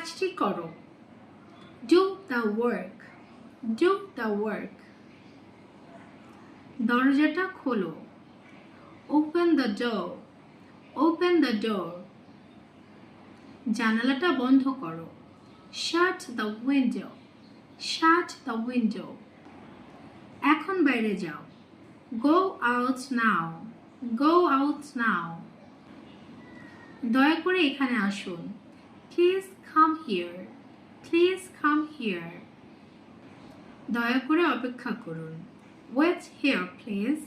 কাজটি করো। Do the work. Do the work. দরজাটা খোলো। Open the door. Open the door. জানালাটা বন্ধ করো। Shut the window. Shut the window. এখন বাইরে যাও। Go out now. Go out now. দয়া করে এখানে আসুন। Please come here. Please come here. দয়া করে অপেক্ষা করুন। Wait here, please.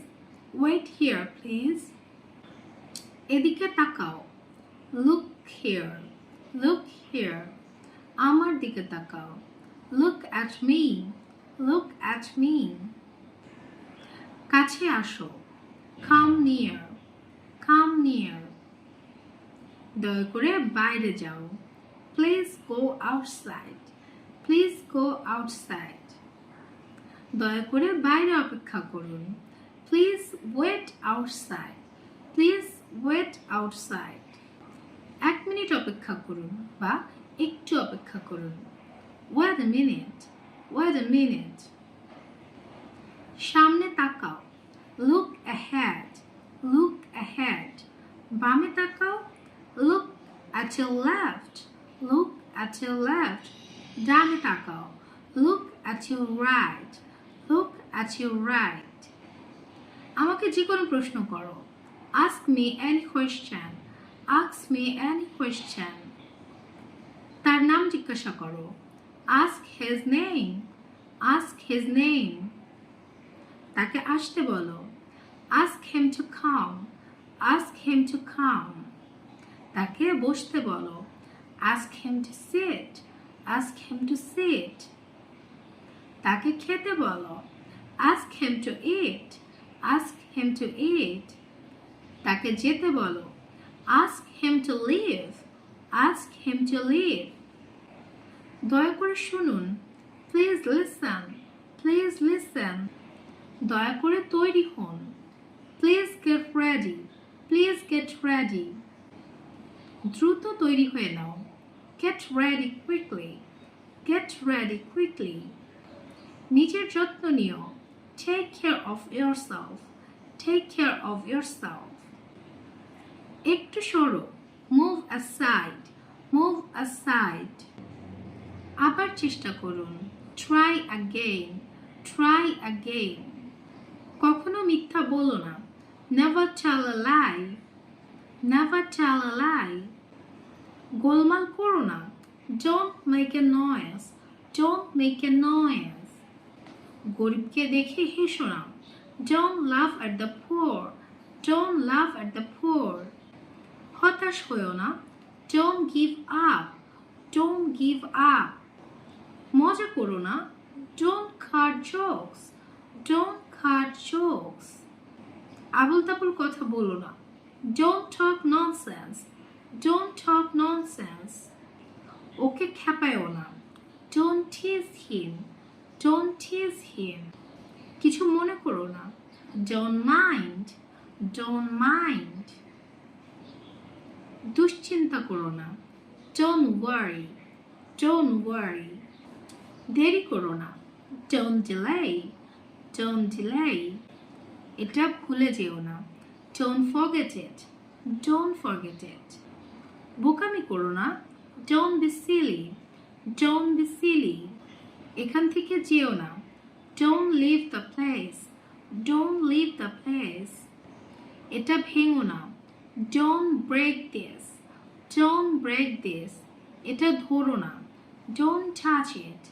Wait here, please. এদিকে তাকাও। Look here. Look here. আমার দিকে তাকাও। Look at me. Look at me. কাছে আসো। Come near. Come near. দয়া করে বাইরে যাও। Please go outside. Please go outside. দয়া করে বাইরে অপেক্ষা করুন। Please wait outside. Please wait outside. 1 minute অপেক্ষা করুন বা একটু অপেক্ষা করুন। Wait a minute. Wait a minute. সামনে তাকাও। Look ahead. Look ahead. বামে তাকাও। Look at your left. Look at your left. ডানে তাকাও। Look at your right. Look at your right. আমাকে যে কোনো প্রশ্ন করো। Ask me any question. Ask me any question. তার নাম জিজ্ঞাসা করো। Ask his name. Ask his name. তাকে আসতে বলো। Ask him to come. Ask him to come. তাকে বসতে বলো। Ask him to sit. Ask him to sit. তাকে খেতে বলো। Ask him to eat. Ask him to eat. তাকে যেতে বলো। Ask him to leave. Ask him to leave. দয়া করে শুনুন। Please listen. Please listen. দয়া করে তৈরি হন। Please get ready. Please get ready. দ্রুত তৈরি হয়ে নাও। Get ready quickly. Get ready quickly. নিজের যত্ন নিও। Take care of yourself. Take care of yourself. একটু সরো। Move aside. Move aside. আবার চেষ্টা করুন। Try again. Try again. কখনো মিথ্যা বলো না। Never tell a lie. Never tell a lie. গোলমাল করো না। Don't make a noise. Don't make a noise. গরিবকে দেখে হেসো না। Don't laugh at the poor. Don't laugh at the poor. হতাশ হয়ো না। Don't give up. Don't give up. মজা করো না। Don't cut jokes. Don't cut jokes. আবল তাবল কথা বলো না। Don't talk nonsense. Don't talk nonsense. ওকে খেপায়ও না। Don't tease him. Don't tease him. কিছু মনে করো না। Don't mind. Don't mind. দুশ্চিন্তা করো না। Don't worry. Don't worry. দেরি করো না। Don't delay. Don't delay. এটা ভুলে যেও না। Don't forget it. Don't forget it. বোকামি করো না। Don't be silly. Don't be silly. এখান থেকে যেও না। Don't leave the place. Don't leave the place. এটা ভেঙো না। Don't break this. Don't break this. এটা ধরো না। Don't touch it.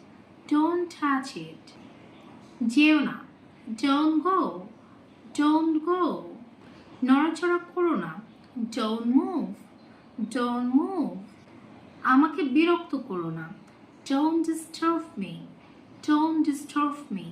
Don't touch it. যেও না। Don't go. Don't go. নড়াচড়া করো না। Don't move. Don't move. আমাকে বিরক্ত করো না। Don't disturb me. Don't disturb me.